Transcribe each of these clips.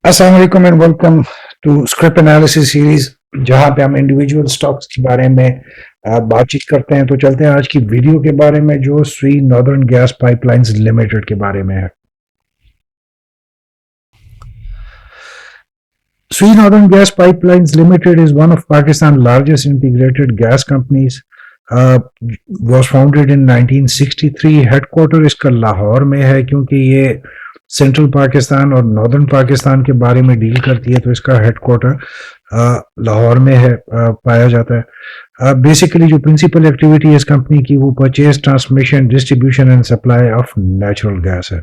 अस्सलाम वालेकुम and welcome to script analysis series, जहां पे हम इंडिविजुअल स्टॉक्स के बारे में बातचीत करते हैं। तो चलते हैं आज की वीडियो के बारे में, जो स्वी नॉर्दर्न गैस पाइपलाइंस लिमिटेड के बारे में है। Sri Northern Gas Pipelines Limited is one of Pakistan's largest integrated gas companies. Was founded in 1963. Headquarter इसका लाहौर में है, क्योंकि ये सेंट्रल पाकिस्तान और नॉर्दर्न पाकिस्तान के बारे में डील करती है, तो इसका हेडक्वार्टर लाहौर में है, पाया जाता है। बेसिकली जो प्रिंसिपल एक्टिविटी है इस कंपनी की, वो purchase, transmission, distribution and supply of natural gas है।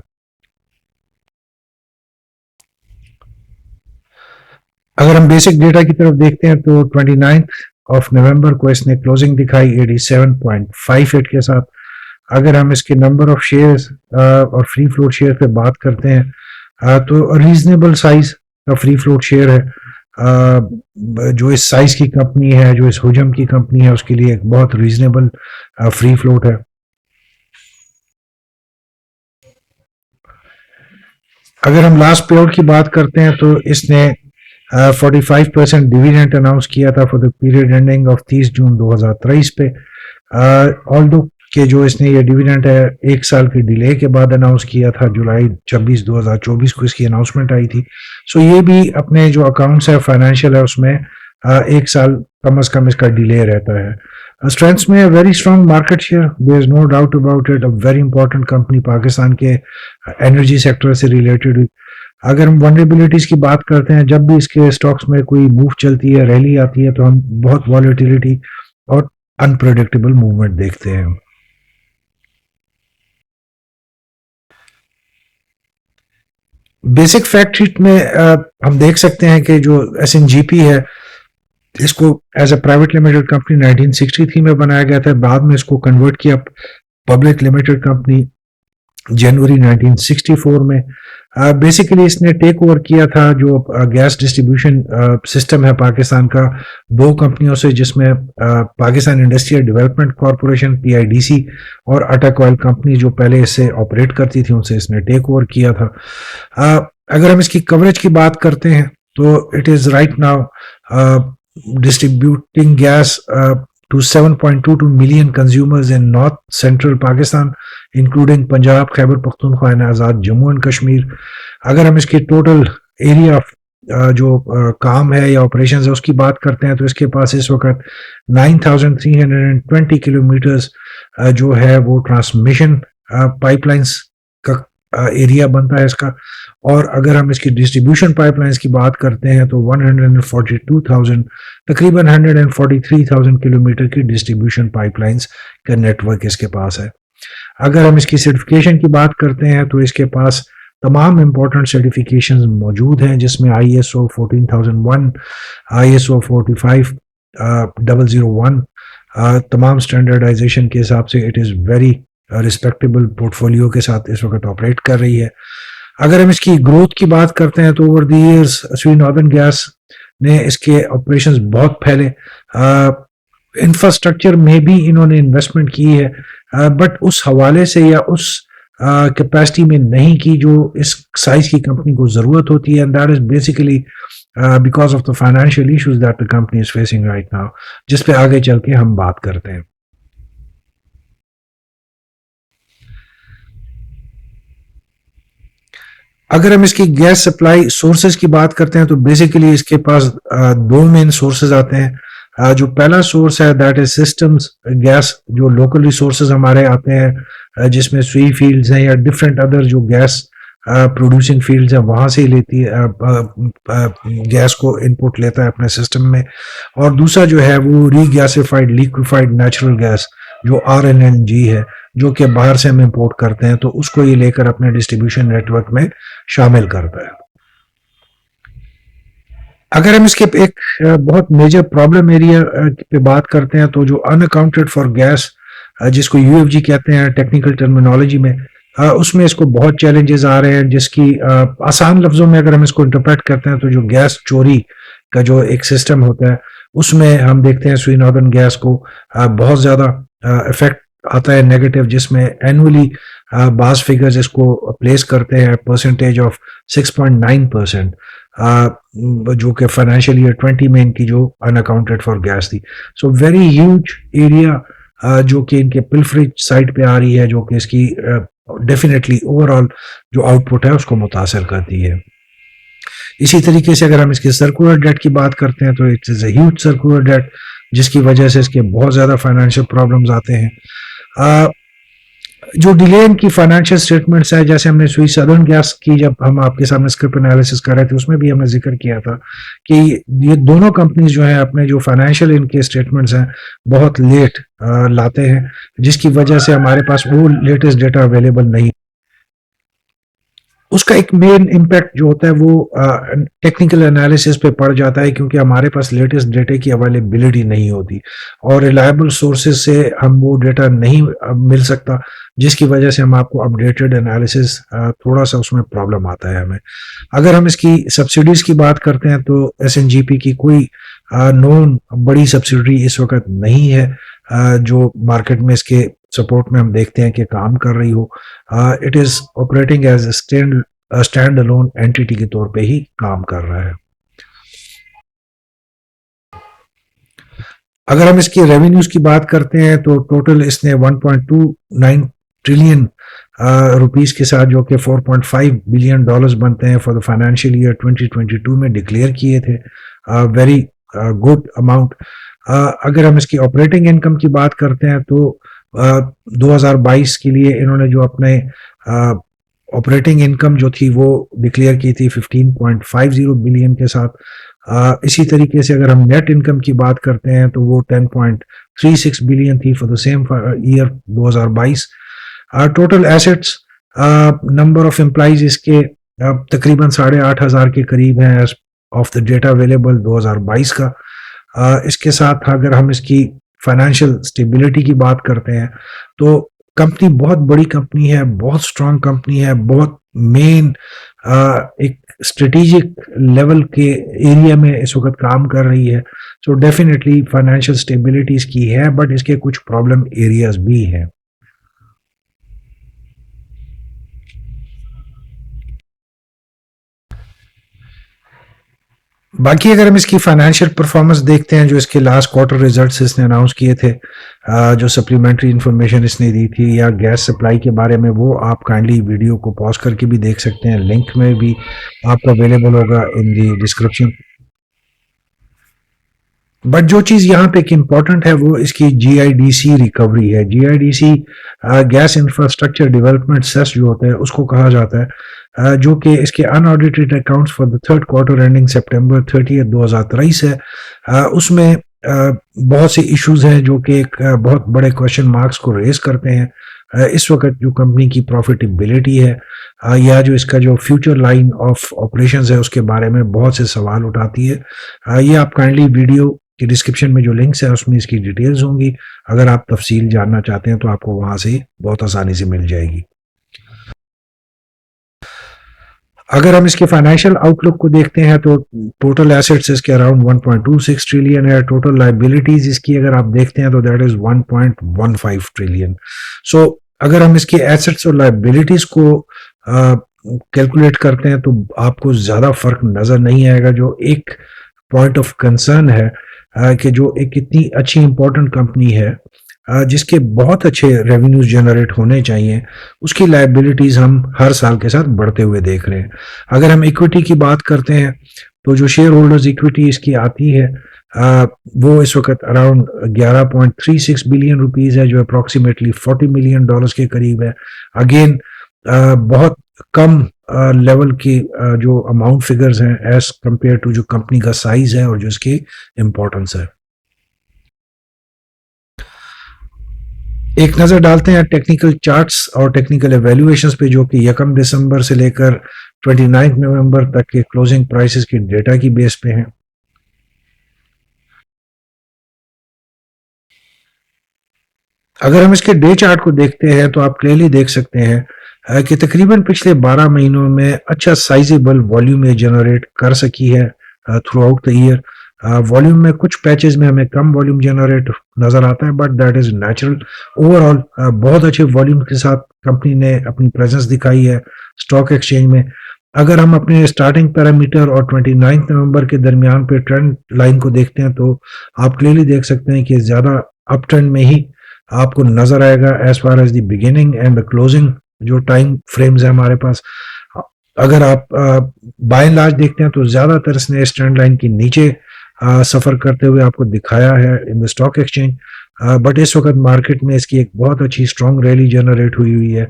अगर हम बेसिक डेटा की तरफ देखते हैं तो 29 नवंबर को इसने क्लोजिंग दिखाई 87.58 के साथ। अगर हम इसके नंबर ऑफ शेयर्स और फ्री फ्लोट शेयर पे बात करते हैं तो रीजनेबल साइज का फ्री फ्लोट शेयर है। जो इस साइज की कंपनी है, जो इस हुजम की कंपनी है, उसके लिए एक बहुत रीजनेबल फ्री फ्लोट है। अगर हम लास्ट पे आउट की बात करते हैं तो इसने 45% डिविडेंड अनाउंस किया था for the period ending of 30 जून 2023 पे। ऑल्दो के जो इसने ये डिविडेंड है 1 साल के डिले के बाद अनाउंस किया था, जुलाई 26 2024 को इसकी अनाउंसमेंट आई थी। सो ये भी अपने जो अकाउंट्स है, फाइनेंशियल है, उसमें 1 साल कम अज कम इसका डिले रहता है। स्ट्रेंथ्स में very strong market share, there is no doubt about it. A very important company Pakistan के एनर्जी सेक्टर से रिलेटेड। अगर हम वनरेबिलिटीज की बात करते हैं, जब भी इसके स्टॉक्स में कोई मूव चलती है, रैली आती है, तो हम बहुत वॉलेटिलिटी और अनप्रेडिक्टेबल मूवमेंट देखते हैं। बेसिक फैक्ट शीट में हम देख सकते हैं कि जो SNGP है, इसको as a private limited company 1963 में बनाया गया था। बाद में इसको कन्वर्ट किया पब्लिक लिमिटेड कंपनी जनवरी 1964 में। बेसिकली इसने टेक ओवर किया था जो गैस डिस्ट्रीब्यूशन सिस्टम है पाकिस्तान का, 2 कंपनियों से, जिसमें Pakistan industrial development corporation PIDC और अटक ऑयल कंपनी जो पहले इससे ऑपरेट करती थी, उनसे इसने टेक ओवर किया था। अगर हम इसकी कवरेज की बात करते हैं तो it is right now distributing gas to 7.22 million consumers in north central Pakistan, including Punjab, Khyber Pakhtunkhwa and Azad Jammu and Kashmir. अगर हम इसकी टोटल एरिया जो काम है या ऑपरेशन है उसकी बात करते हैं तो इसके पास इस वक्त 9,320 किलोमीटर्स जो है वो ट्रांसमिशन पाइपलाइंस का एरिया बनता है इसका। और अगर हम इसकी डिस्ट्रीब्यूशन पाइपलाइंस की बात करते हैं तो 142,000 तकरीबन 143,000 किलोमीटर की डिस्ट्रीब्यूशन पाइपलाइंस का नेटवर्क इसके पास है। अगर हम इसकी सर्टिफिकेशन की बात करते हैं तो इसके पास तमाम इंपॉर्टेंट सर्टिफिकेशंस मौजूद हैं, जिसमें ISO 14001, ISO 45001 तमाम स्टैंडर्डाइजेशन के हिसाब से it is very respectable portfolio के साथ इस वक्त ऑपरेट कर रही है। अगर हम इसकी ग्रोथ की बात करते हैं तो ओवर द इयर्स स्वी नॉर्दर्न गैस ने इसके ऑपरेशंस बहुत फैले, इंफ्रास्ट्रक्चर में भी इन्होंने इन्वेस्टमेंट की है, बट उस हवाले से या उस कैपेसिटी में नहीं की जो इस साइज की कंपनी को ज़रूरत होती है। And that is basically because of the financial issues that the company is facing right now, जिस पे आगे चल के हम बात करते हैं। अगर हम इसकी गैस सप्लाई सोर्सेज की बात करते हैं तो बेसिकली इसके पास 2 मेन सोर्सेज आते हैं। जो पहला सोर्स है दैट इज सिस्टम्स गैस, जो लोकल रिसोर्सेज हमारे आते हैं, जिसमें स्वी फील्ड्स हैं या डिफरेंट अदर जो गैस प्रोड्यूसिंग फील्ड्स हैं, वहाँ से ही लेती है गैस को इनपुट लेता है अपने सिस्टम में। और दूसरा जो है वो रीगैसिफाइड लिक्विफाइड नेचुरल गैस जो RNG है, जो कि बाहर से हम इंपोर्ट करते हैं, तो उसको ये लेकर अपने डिस्ट्रीब्यूशन नेटवर्क में शामिल करता है। अगर हम इसके एक बहुत मेजर प्रॉब्लम एरिया पे बात करते हैं तो जो अनअकाउंटेड फॉर गैस, जिसको UFG कहते हैं टेक्निकल टर्मिनोलॉजी में, उसमें इसको बहुत चैलेंजेस आ रहे हैं, जिसकी आसान लफ्जों में अगर हम इसको इंटरप्रेट करते हैं तो जो गैस चोरी का जो एक सिस्टम होता है, उसमें हम देखते हैं स्वी नॉर्दर्न गैस को बहुत ज़्यादा इफेक्ट आता है नेगेटिव, जिसमें एनुअली बास फिगर्स इसको प्लेस करते हैं परसेंटेज ऑफ 6.9%, जो कि फाइनेंशियल ईयर 20 में इनकी जो अनअकाउंटेड फॉर गैस थी। सो वेरी ह्यूज एरिया जो कि इनके पिलफरेज साइड पे आ रही है, जो कि इसकी डेफिनेटली ओवरऑल जो आउटपुट है उसको मुतासर करती है। इसी तरीके से अगर हम इसके सर्कुलर डेट की बात करते हैं तो it's is a huge circular debt, जिसकी वजह से इसके बहुत ज़्यादा फाइनेंशियल प्रॉब्लम्स आते हैं। जो डिले इनकी फाइनेंशियल स्टेटमेंट्स है, जैसे हमने स्वीट सदर्न गैस की जब हम आपके सामने स्क्रिप्ट एनालिसिस कर रहे थे उसमें भी हमने जिक्र किया था कि ये दोनों कंपनीज जो है अपने जो फाइनेंशियल इनके स्टेटमेंट्स हैं बहुत लेट लाते हैं, जिसकी वजह से हमारे पास वो लेटेस्ट डेटा अवेलेबल नहीं। उसका एक मेन इम्पैक्ट जो होता है वो टेक्निकल एनालिसिस पे पड़ जाता है, क्योंकि हमारे पास लेटेस्ट डेटा की अवेलेबिलिटी नहीं होती और रिलायबल सोर्सेज से हम वो डेटा नहीं मिल सकता, जिसकी वजह से हम आपको अपडेटेड एनालिसिस थोड़ा सा उसमें प्रॉब्लम आता है हमें। अगर हम इसकी सब्सिडीज की बात करते हैं तो एसएनजीपी की कोई नोन बड़ी सब्सिडी इस वक्त नहीं है जो मार्केट में इसके सपोर्ट में हम देखते हैं कि काम कर रही हो। It is operating as stand alone entity के तौर पे ही काम कर रहा है। अगर हम इसकी रेवेन्यूज की बात करते हैं तो टोटल इसने 1.29 ट्रिलियन रुपीस के साथ, जो कि 4.5 बिलियन डॉलर्स बनते हैं, फॉर द फाइनेंशियल ईयर 2022 में डिक्लेयर किए थे। Very good amount. अगर हम इसकी ऑपरेटिंग इनकम की बात करते हैं तो 2022 के लिए इन्होंने जो अपने ऑपरेटिंग इनकम जो थी वो डिक्लेयर की थी 15.50 बिलियन के साथ। इसी तरीके से अगर हम नेट इनकम की बात करते हैं तो वो 10.36 बिलियन थी for the same year 2022। Total assets, number of employees इसके तकरीबन 8,500 के करीब हैं ऑफ द डेटा अवेलेबल 2022 का। इसके साथ अगर हम इसकी फाइनेंशियल स्टेबिलिटी की बात करते हैं तो कंपनी बहुत बड़ी कंपनी है, बहुत स्ट्रांग कंपनी है, बहुत मेन एक स्ट्रेटेजिक लेवल के एरिया में इस वक्त काम कर रही है। सो डेफिनेटली फाइनेंशियल स्टेबिलिटी इसकी है, बट इसके कुछ प्रॉब्लम एरियाज भी हैं। बाकी अगर हम इसकी फाइनेंशियल परफॉर्मेंस देखते हैं, जो इसके लास्ट क्वार्टर रिजल्ट्स इसने अनाउंस किए थे, जो सप्लीमेंट्री इंफॉर्मेशन इसने दी थी या गैस सप्लाई के बारे में, वो आप काइंडली वीडियो को पॉज करके भी देख सकते हैं, लिंक में भी आपको अवेलेबल होगा इन दी डिस्क्रिप्शन। बट जो चीज़ यहाँ पे एक इम्पॉर्टेंट है वो इसकी जीआईडीसी रिकवरी है। GIDC gas infrastructure development cess जो होता है उसको कहा जाता है, जो कि इसके unaudited accounts for the third quarter ending September 30, 2023 है। उसमें बहुत से इश्यूज हैं जो कि एक बहुत बड़े क्वेश्चन मार्क्स को रेज करते हैं। इस वक्त जो कंपनी की प्रॉफिटेबिलिटी है या जो इसका जो फ्यूचर लाइन ऑफ ऑपरेशंस है उसके बारे में बहुत से सवाल उठाती है। ये आप काइंडली वीडियो कि डिस्क्रिप्शन में जो लिंक्स है उसमें इसकी डिटेल्स होंगी, अगर आप तफसील जानना चाहते हैं तो आपको वहां से बहुत आसानी से मिल जाएगी। अगर हम इसके फाइनेंशियल आउटलुक को देखते हैं तो टोटल एसेट्स इसके अराउंड 1.26 ट्रिलियन है। टोटल लाइबिलिटीज इसकी अगर आप देखते हैं तो दैट इज 1.15 ट्रिलियन। सो अगर हम इसके एसेट्स और लाइबिलिटीज को कैलकुलेट करते हैं तो आपको ज्यादा फर्क नजर नहीं आएगा। जो एक पॉइंट ऑफ कंसर्न है कि जो एक इतनी अच्छी इंपॉर्टेंट कंपनी है जिसके बहुत अच्छे रेवेन्यूज जनरेट होने चाहिए, उसकी लायबिलिटीज हम हर साल के साथ बढ़ते हुए देख रहे हैं। अगर हम इक्विटी की बात करते हैं तो जो शेयर होल्डर्स इक्विटी इसकी आती है वो इस वक्त अराउंड 11.36 बिलियन रुपीस है, जो अप्रॉक्सीमेटली 40 मिलियन डॉलर्स के करीब है। अगेन बहुत कम लेवल की जो अमाउंट फिगर्स हैं एज कंपेयर टू जो कंपनी का साइज है और जो इसकी इंपॉर्टेंस है। एक नजर डालते हैं टेक्निकल चार्ट्स और टेक्निकल एवेल्युएशंस पे, जो कि 1 दिसंबर से लेकर 29 नवंबर तक के क्लोजिंग प्राइसेस की डेटा की बेस पे हैं। अगर हम इसके डे चार्ट को देखते हैं तो आप क्लियरली देख सकते हैं कि तकरीबन पिछले 12 महीनों में अच्छा साइजेबल वॉल्यूम जनरेट कर सकी है through out the year. Volume में कुछ पैचेस में हमें कम वॉल्यूम जनरेट नजर आता है, but that is natural. Overall बहुत अच्छे वॉल्यूम के साथ कंपनी ने अपनी प्रेजेंस दिखाई है स्टॉक एक्सचेंज में। अगर हम अपने स्टार्टिंग पैरामीटर और 29 नवंबर के दरमियान पे ट्रेंड लाइन को देखते हैं तो आप क्लियरली देख सकते हैं कि ज्यादा अप ट्रेंड में ही आपको नजर आएगा as far as the beginning and the closing जो टाइम फ्रेम्स है हमारे पास। अगर आप बाय एंड लार्ज देखते हैं तो ज्यादातर इसने इस ट्रेंड लाइन के नीचे सफर करते हुए आपको दिखाया है in the stock exchange. But इस वक्त मार्केट में इसकी एक बहुत अच्छी स्ट्रॉन्ग रैली जनरेट हुई हुई है,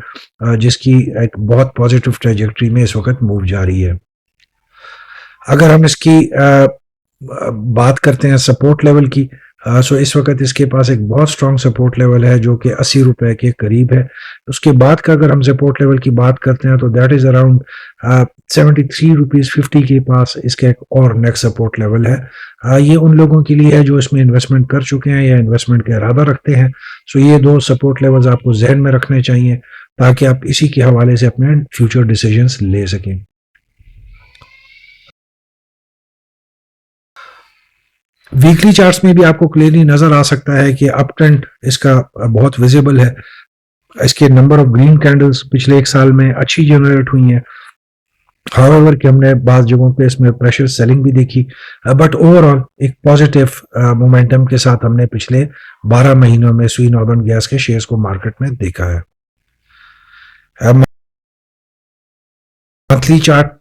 जिसकी एक बहुत पॉजिटिव ट्रेजेक्ट्री में इस वक्त मूव जारी है। अगर हम इसकी बात करते हैं सपोर्ट लेवल की, सो इस वक्त इसके पास एक बहुत स्ट्रॉन्ग सपोर्ट लेवल है जो कि 80 रुपए के करीब है। उसके बाद का अगर हम सपोर्ट लेवल की बात करते हैं तो दैट इज अराउंड 73 रुपीज 50 के पास इसका एक और नेक्स्ट सपोर्ट लेवल है। ये उन लोगों के लिए है जो इसमें इन्वेस्टमेंट कर चुके हैं या इन्वेस्टमेंट का इरादा रखते हैं। सो ये दो सपोर्ट लेवल्स आपको जहन में रखने चाहिए ताकि आप इसी के हवाले से अपने फ्यूचर डिसीजंस ले सकें। वीकली चार्ट्स में भी आपको क्लियरली नजर आ सकता है कि अप ट्रेंड इसका बहुत विजिबल है। इसके नंबर ऑफ ग्रीन कैंडल्स पिछले एक साल में अच्छी जनरेट हुई हैं। हाउएवर कि हमने बाज़ जगहों पे इसमें प्रेशर सेलिंग भी देखी, बट ओवरऑल एक पॉजिटिव मोमेंटम के साथ हमने पिछले 12 महीनों में स्वी नॉर्दर्न गैस के शेयर्स को मार्केट में देखा है। मंथली चार्ट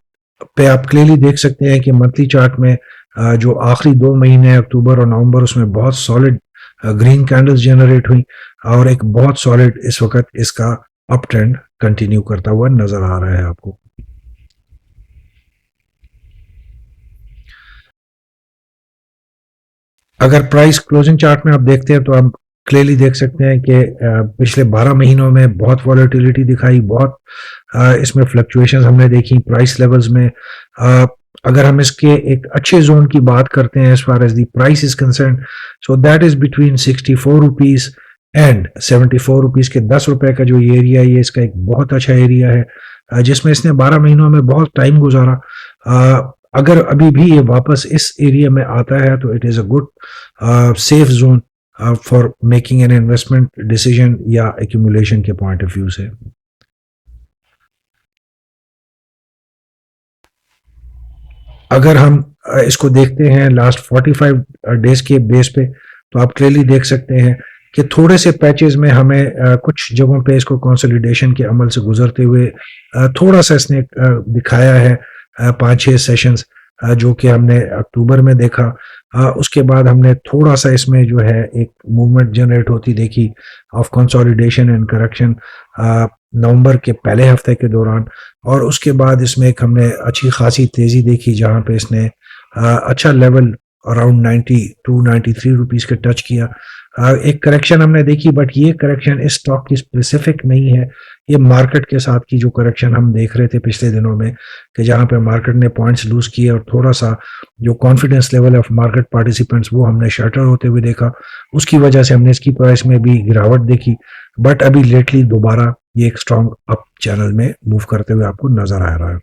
पे आप क्लियरली देख सकते हैं कि मंथली चार्ट में जो आखिरी 2 महीने अक्टूबर और नवंबर उसमें बहुत सॉलिड ग्रीन कैंडल्स जनरेट हुई और एक बहुत सॉलिड इस वक्त इसका अप ट्रेंड कंटिन्यू करता हुआ नजर आ रहा है आपको। अगर प्राइस क्लोजिंग चार्ट में आप देखते हैं तो आप क्लियरली देख सकते हैं कि पिछले 12 महीनों में बहुत वॉलेटिलिटी दिखाई, बहुत इसमें फ्लक्चुएशंस हमने देखी प्राइस लेवल्स में। अगर हम इसके एक अच्छे जोन की बात करते हैं as far as the price is concern, so that is between 64 rupees and 74 rupees के 10 रुपए का जो ये एरिया है, ये इसका एक बहुत अच्छा एरिया है जिसमें इसने 12 महीनों में बहुत टाइम गुजारा। अगर अभी भी ये वापस इस एरिया में आता है तो it is a good safe zone for making an investment decision या एक्यूमुलेशन के पॉइंट ऑफ व्यू से। अगर हम इसको देखते हैं लास्ट 45 डेज के बेस पे तो आप क्लियरली देख सकते हैं कि थोड़े से पैचेस में हमें कुछ जगहों पे इसको कंसोलिडेशन के अमल से गुजरते हुए थोड़ा सा इसने दिखाया है 5-6 सेशंस जो कि हमने अक्टूबर में देखा। उसके बाद हमने थोड़ा सा इसमें जो है एक मूवमेंट जनरेट होती देखी ऑफ कंसोलिडेशन एंड करेक्शन नवंबर के पहले हफ्ते के दौरान, और उसके बाद इसमें एक हमने अच्छी खासी तेजी देखी जहां पे इसने अच्छा लेवल अराउंड 92-93 रुपीज के टच किया। एक करेक्शन हमने देखी, बट ये करेक्शन इस स्टॉक की स्पेसिफिक नहीं है, ये मार्केट के साथ की जो करेक्शन हम देख रहे थे पिछले दिनों में कि जहां पे मार्केट ने पॉइंट्स लूज किए और थोड़ा सा जो confidence level of market participants वो हमने शटर होते हुए देखा, उसकी वजह से हमने इसकी प्राइस में भी गिरावट देखी। बट अभी लेटली दोबारा ये एक स्ट्रॉन्ग अप चैनल में मूव करते हुए आपको नजर आ रहा है।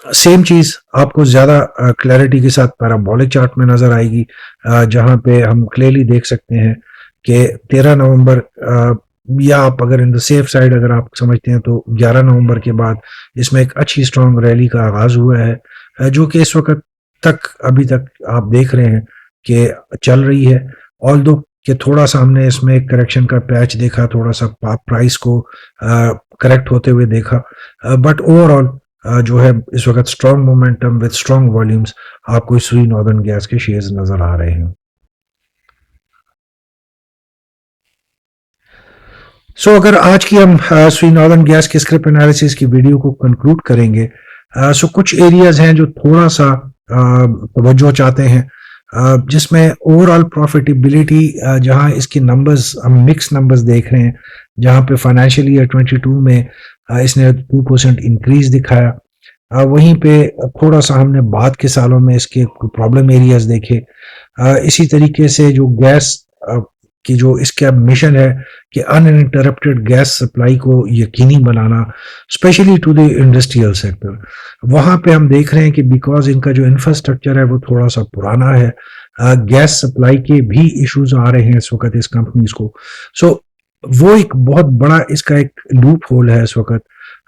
सेम चीज आपको ज्यादा क्लैरिटी के साथ पैराबोलिक चार्ट में नजर आएगी, जहां पे हम क्लियरली देख सकते हैं कि 13 नवंबर या आप अगर इन द सेफ साइड अगर आप समझते हैं तो 11 नवंबर के बाद इसमें एक अच्छी स्ट्रॉन्ग रैली का आगाज हुआ है जो कि इस वक्त तक अभी तक आप देख रहे हैं कि चल रही है। ऑल्दो कि थोड़ा सा हमने इसमें एक करेक्शन का पैच देखा, थोड़ा सा प्राइस को करेक्ट होते हुए देखा, बट ओवरऑल जो है इस वक्त strong momentum with strong volumes आपको स्वी नॉर्दर्न गैस के शेयर्स नजर आ रहे हैं। सो अगर आज की हम स्वी नॉर्दर्न गैस के स्क्रिप्ट एनालिसिस की वीडियो को कंक्लूड करेंगे, सो कुछ एरियाज हैं जो थोड़ा सा तवज्जो चाहते हैं, जिसमें ओवरऑल प्रॉफिटेबिलिटी जहां इसके नंबर्स हम मिक्स नंबर्स देख रहे हैं, जहां पे फाइनेंशियल ईयर 22 में इसने 2% इंक्रीज दिखाया। वहीं पे थोड़ा सा हमने बाद के सालों में इसके प्रॉब्लम एरियाज देखे। इसी तरीके से जो गैस कि जो इसका मिशन है कि अनइंटरप्टेड गैस सप्लाई को यकीनी बनाना, specially to the industrial sector, वहाँ पे हम देख रहे हैं कि बिकॉज इनका जो इंफ्रास्ट्रक्चर है वो थोड़ा सा पुराना है, गैस सप्लाई के भी इश्यूज आ रहे हैं इस वक्त इस कंपनीज को। सो वो एक बहुत बड़ा इसका एक लूप होल है इस वक्त,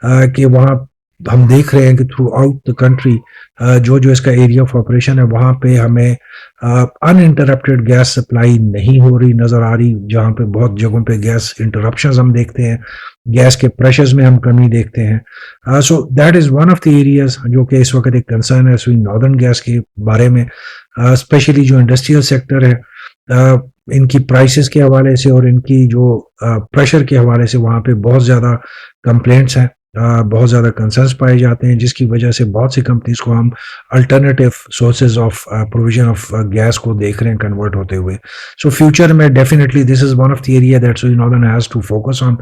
कि वहाँ हम देख रहे हैं कि थ्रू आउट द कंट्री जो जो इसका एरिया ऑफ ऑपरेशन है वहाँ पे हमें अनइंटरप्टेड गैस सप्लाई नहीं हो रही नज़र आ रही, जहाँ पे बहुत जगहों पे गैस इंटरप्शंस हम देखते हैं, गैस के प्रेशर्स में हम कमी देखते हैं। So that is one of the areas जो कि इस वक्त एक कंसर्न है स्वीन नॉर्दर्न गैस के बारे में, स्पेशली जो इंडस्ट्रियल सेक्टर है, इनकी प्राइसेस के हवाले से और इनकी जो प्रेशर के हवाले से वहाँ पे बहुत ज़्यादा कंप्लेंट्स हैं, बहुत ज़्यादा कंसर्न्स पाए जाते हैं, जिसकी वजह से बहुत सी कंपनीज को हम alternative sources of provision of gas को देख रहे हैं कन्वर्ट होते हुए। सो फ्यूचर में definitely this is one of the area that Sui Northern has to focus on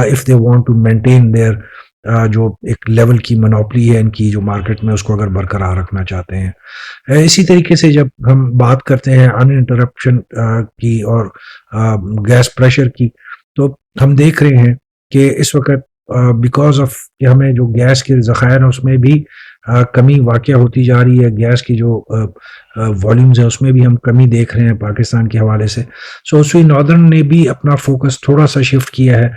if they want to maintain their जो एक लेवल की मोनोपोली है इनकी जो मार्केट में, उसको अगर बरकरार रखना चाहते हैं। इसी तरीके से जब हम बात करते हैं अनइंटरप्शन की और गैस प्रेशर की, तो हम देख रहे हैं कि इस वक्त बिकॉज ऑफ कि हमें जो गैस के ज़खायर हैं उसमें भी कमी वाक़या होती जा रही है, गैस की जो वॉल्यूम्स है उसमें भी हम कमी देख रहे हैं पाकिस्तान के हवाले से। सो स्वीन नॉर्दर्न ने भी अपना फोकस थोड़ा सा शिफ्ट किया है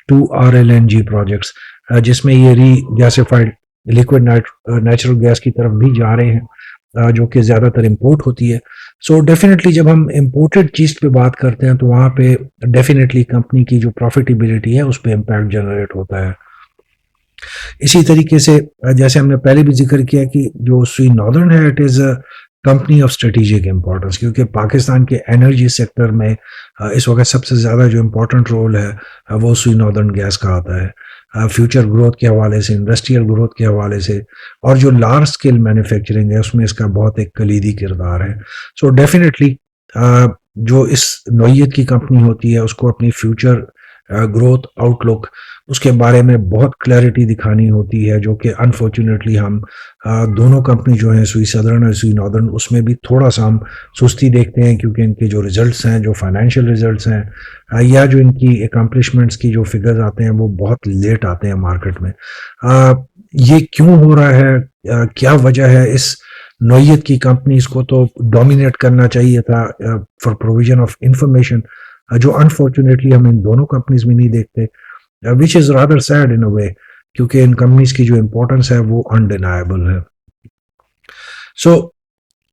टू RLNG प्रोजेक्ट्स, जिसमें ये री गैसिफाइड लिक्विड नेचुरल गैस की तरफ भी जा रहे हैं, जो कि ज़्यादातर इंपोर्ट होती है। सो डेफिनेटली जब हम इंपोर्टेड चीज़ पे बात करते हैं तो वहाँ पे डेफिनेटली कंपनी की जो प्रॉफिटेबिलिटी है उस पर इम्पैक्ट जनरेट होता है। इसी तरीके से जैसे हमने पहले भी जिक्र किया कि जो स्वीन नॉर्दर्न है it is a company of strategic importance, क्योंकि पाकिस्तान के एनर्जी सेक्टर में इस वक्त सबसे ज़्यादा जो इम्पोर्टेंट रोल है वो स्वीन नॉर्दर्न गैस का आता है, फ्यूचर ग्रोथ के हवाले से, इंडस्ट्रियल ग्रोथ के हवाले से, और जो लार्ज स्केल मैन्युफैक्चरिंग है उसमें इसका बहुत एक कलीदी किरदार है। सो डेफिनेटली जो इस नौइयत की कंपनी होती है उसको अपनी फ्यूचर ग्रोथ आउटलुक उसके बारे में बहुत क्लैरिटी दिखानी होती है, जो कि अनफॉर्चुनेटली हम दोनों कंपनी जो हैं स्वी सदर्न और स्वी नॉर्दर्न उसमें भी थोड़ा सा हम सुस्ती देखते हैं, क्योंकि इनके जो रिजल्ट्स हैं, जो फाइनेंशियल रिजल्ट्स हैं या जो इनकी एकम्प्लिशमेंट्स की जो फिगर्स आते हैं वो बहुत लेट आते हैं मार्केट में। ये क्यों हो रहा है, क्या वजह है? इस नौइयत की कंपनीज को तो डोमिनेट करना चाहिए था फॉर प्रोविजन ऑफ इंफॉर्मेशन, जो अनफॉर्चुनेटली हम इन दोनों कंपनीज में नहीं देखते, विच इज़ रादर सैड इन अ वे, क्योंकि इन कंपनीज की जो इम्पोर्टेंस है वो अनडिनाएबल है। सो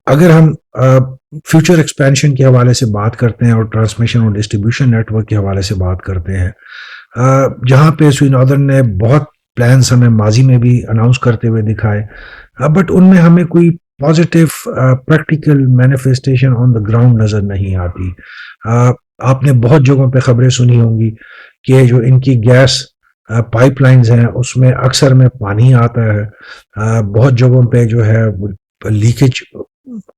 अगर हम फ्यूचर एक्सपेंशन के हवाले से बात करते हैं और ट्रांसमिशन और डिस्ट्रीब्यूशन नेटवर्क के हवाले से बात करते हैं, जहाँ पे स्वी नॉर्दर्न ने बहुत प्लान्स हमें माजी में भी अनाउंस करते हुए दिखाए, बट उनमें हमें कोई positive practical manifestation on the ground नज़र नहीं आती। आपने बहुत जगहों पे खबरें सुनी होंगी कि जो इनकी गैस पाइपलाइंस हैं उसमें अक्सर में पानी आता है, बहुत जगहों पे जो है लीकेज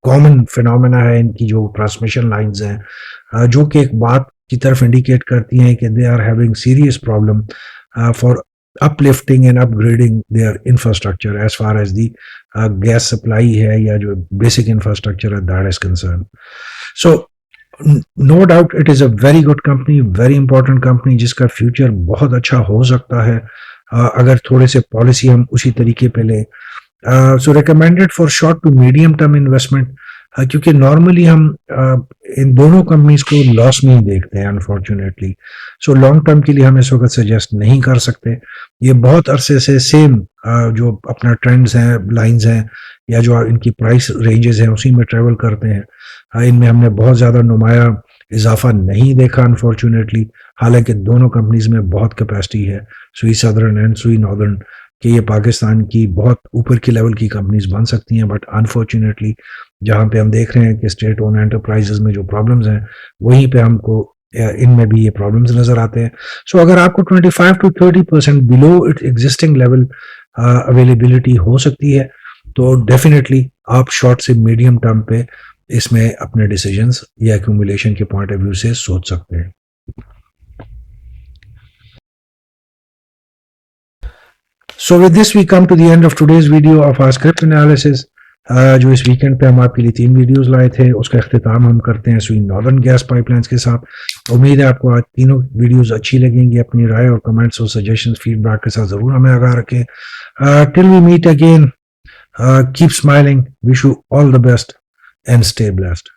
कॉमन फिनोमेना है इनकी जो ट्रांसमिशन लाइंस हैं, जो कि एक बात की तरफ इंडिकेट करती हैं कि they are having serious problem for uplifting and upgrading their infrastructure as far as the gas supply है या जो basic infrastructure है that is concerned. So no doubt it is a very good company, very important company जिसका future बहुत अच्छा हो सकता है अगर थोड़े से पॉलिसी हम उसी तरीके पे लें। So recommended for short to medium term investment, क्योंकि नॉर्मली हम इन दोनों कंपनीज को लॉस नहीं देखते हैं अनफॉर्चुनेटली। सो लॉन्ग टर्म के लिए हम इस वक्त सजेस्ट नहीं कर सकते। ये बहुत अरसे से सेम जो अपना ट्रेंड्स हैं, लाइंस हैं या जो इनकी प्राइस रेंजेस हैं उसी में ट्रेवल करते हैं। इनमें हमने बहुत ज़्यादा नुमाया इजाफा नहीं देखा अनफॉर्चुनेटली, हालांकि दोनों कंपनीज में बहुत कैपेसिटी है, स्वी सदर्न एंड स्वी नॉर्दर्न, कि ये पाकिस्तान की बहुत ऊपर की लेवल की कंपनीज बन सकती हैं। बट अनफॉर्चुनेटली जहाँ पे हम देख रहे हैं कि स्टेट ओन एंटरप्राइजेज में जो प्रॉब्लम्स हैं वहीं पे हमको इनमें भी ये प्रॉब्लम्स नज़र आते हैं। सो अगर आपको 25 to 30% below it's existing level availability हो सकती है तो डेफिनेटली आप शॉर्ट से मीडियम टर्म पे इसमें अपने डिसीजंस या एक्यूमुलेशन के पॉइंट ऑफ व्यू से सोच सकते हैं। So with this we come to the end of today's video of our script analysis. जो इस वीकेंड पे हम आपके लिए 3 वीडियोस लाए थे, उसका अख्तिताम हम करते हैं स्वीन नॉर्दर्न गैस पाइपलाइंस के साथ। उम्मीद है आपको आज तीनों वीडियोस अच्छी लगेंगी। अपनी राय और कमेंट्स और सजेशंस फीडबैक के साथ ज़रूर हमें आगाह रखें। Till we meet again, keep smiling, wish you all the best and stay blessed.